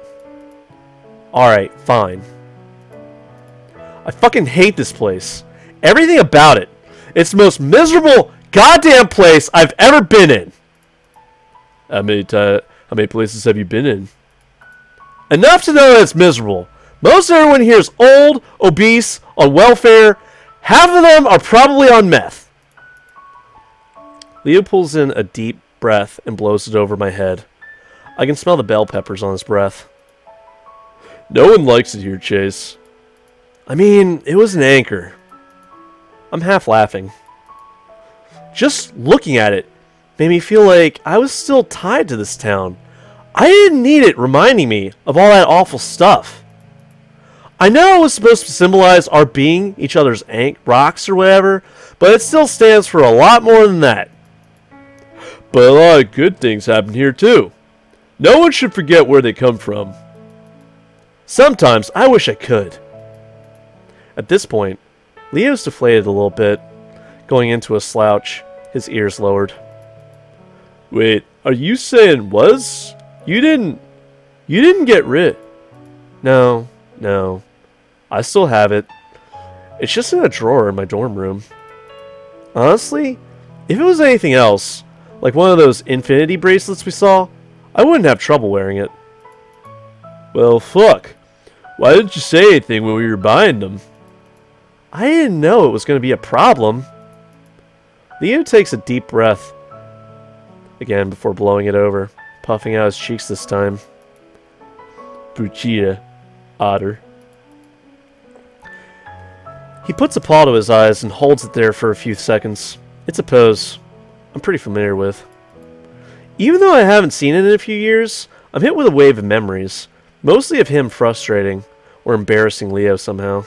Alright, fine. I fucking hate this place. Everything about it. It's the most miserable goddamn place I've ever been in. How many places have you been in? Enough to know that it's miserable. Most everyone here is old, obese, on welfare. Half of them are probably on meth. Leo pulls in a deep breath and blows it over my head. I can smell the bell peppers on his breath. No one likes it here, Chase. I mean, it was an anchor. I'm half laughing. Just looking at it made me feel like I was still tied to this town. I didn't need it reminding me of all that awful stuff. I know it was supposed to symbolize our being each other's rocks or whatever, but it still stands for a lot more than that. But a lot of good things happen here too. No one should forget where they come from. Sometimes I wish I could. At this point, Leo's deflated a little bit, going into a slouch, his ears lowered. Wait, are you saying was? You didn't get rid? No. I still have it. It's just in a drawer in my dorm room. Honestly, if it was anything else, like one of those infinity bracelets we saw, I wouldn't have trouble wearing it. Well, fuck. Why didn't you say anything when we were buying them? I didn't know it was going to be a problem. Leo takes a deep breath again before blowing it over, puffing out his cheeks this time. Puchita, otter. He puts a paw to his eyes and holds it there for a few seconds. It's a pose I'm pretty familiar with. Even though I haven't seen it in a few years, I'm hit with a wave of memories, mostly of him frustrating or embarrassing Leo somehow.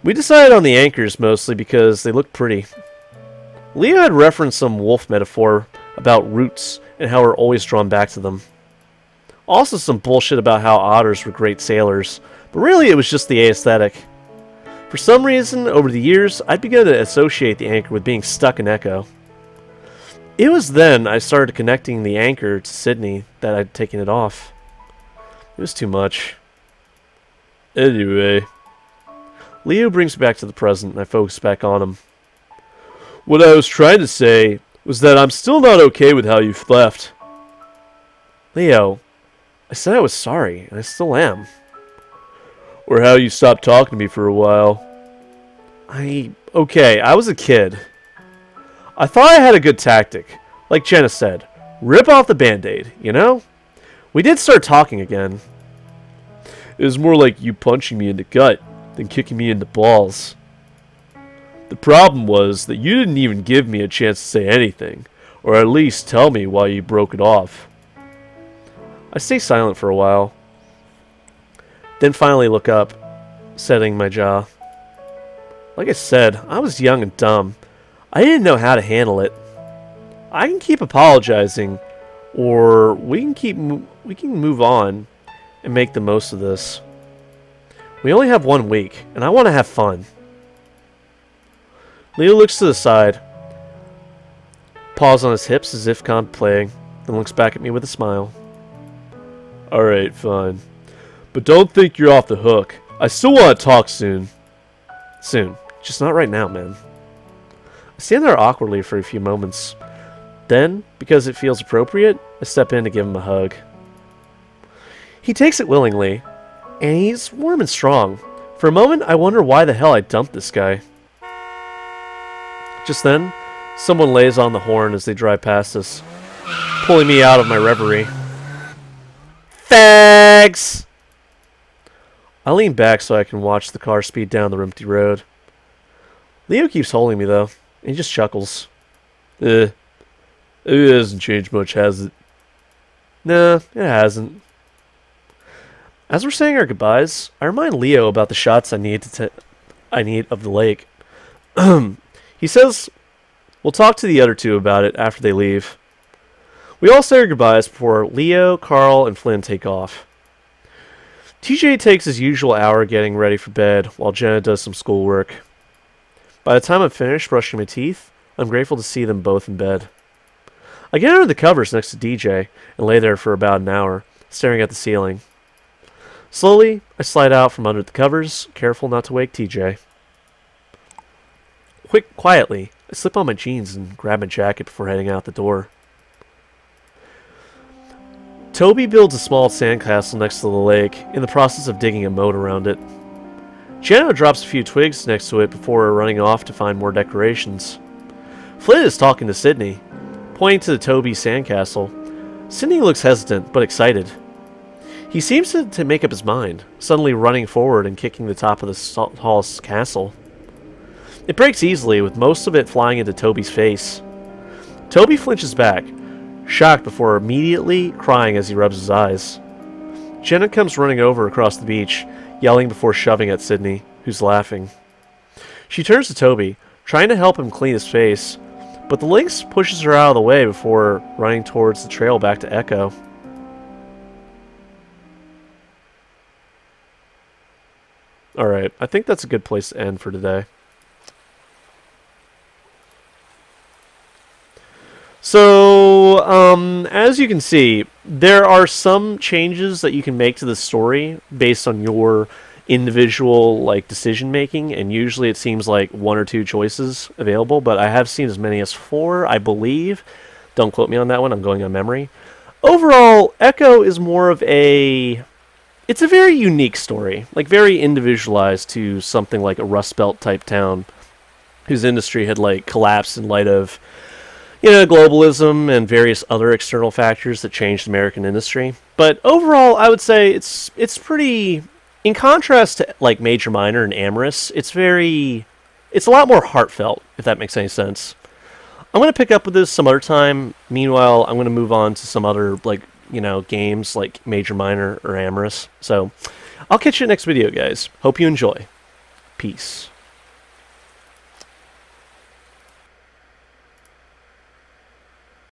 We decided on the anchors mostly because they looked pretty. Leo had referenced some wolf metaphor about roots and how we're always drawn back to them. Also some bullshit about how otters were great sailors, but really it was just the aesthetic. For some reason, over the years, I'd begun to associate the anchor with being stuck in Echo. It was then I started connecting the anchor to Sydney that I'd taken it off. It was too much. Anyway. Leo brings me back to the present and I focus back on him. What I was trying to say was that I'm still not okay with how you've left. Leo, I said I was sorry, and I still am. Or how you stopped talking to me for a while. Okay, I was a kid. I thought I had a good tactic. Like Jenna said, rip off the Band-Aid, you know? We did start talking again. It was more like you punching me in the gut than kicking me in the balls. The problem was that you didn't even give me a chance to say anything, or at least tell me why you broke it off. I stay silent for a while, then finally look up, setting my jaw. Like I said, I was young and dumb. I didn't know how to handle it. I can keep apologizing, or we can move on and make the most of this. We only have 1 week, and I want to have fun. Leo looks to the side, paws on his hips as if contemplating, then looks back at me with a smile. Alright, fine. But don't think you're off the hook. I still want to talk soon. Soon. Just not right now, man. I stand there awkwardly for a few moments. Then, because it feels appropriate, I step in to give him a hug. He takes it willingly, and he's warm and strong. For a moment, I wonder why the hell I dumped this guy. Just then, someone lays on the horn as they drive past us, pulling me out of my reverie. Thanks! I lean back so I can watch the car speed down the empty road. Leo keeps holding me, though, and he just chuckles. It hasn't changed much, has it? Nah, it hasn't. As we're saying our goodbyes, I remind Leo about the shots I need of the lake. He says we'll talk to the other two about it after they leave. We all say our goodbyes before Leo, Carl, and Flynn take off. TJ takes his usual hour getting ready for bed while Jenna does some schoolwork. By the time I'm finished brushing my teeth, I'm grateful to see them both in bed. I get under the covers next to DJ and lay there for about an hour, staring at the ceiling. Slowly, I slide out from under the covers, careful not to wake TJ. Quietly, I slip on my jeans and grab my jacket before heading out the door. Toby builds a small sandcastle next to the lake, in the process of digging a moat around it. Jenna drops a few twigs next to it before running off to find more decorations. Flynn is talking to Sydney, pointing to the Toby sandcastle. Sydney looks hesitant, but excited. He seems to make up his mind, suddenly running forward and kicking the top of the tall castle. It breaks easily, with most of it flying into Toby's face. Toby flinches back, shocked before immediately crying as he rubs his eyes. Jenna comes running over across the beach, yelling before shoving at Sydney, who's laughing. She turns to Toby, trying to help him clean his face, but the lynx pushes her out of the way before running towards the trail back to Echo. Alright, I think that's a good place to end for today. So, as you can see, there are some changes that you can make to the story based on your individual decision making, and usually it seems like 1 or 2 choices available, but I have seen as many as 4, I believe. Don't quote me on that one, I'm going on memory. Overall, Echo is more of a... It's a very unique story, very individualized to something like a Rust Belt type town whose industry had collapsed in light of globalism and various other external factors that changed American industry. But overall, I would say it's pretty, in contrast to Major Minor and Amorous, it's a lot more heartfelt, if that makes any sense. I'm going to pick up with this some other time. Meanwhile, I'm going to move on to some other games like Major Minor or Amorous. So I'll catch you next video, guys. Hope you enjoy. Peace.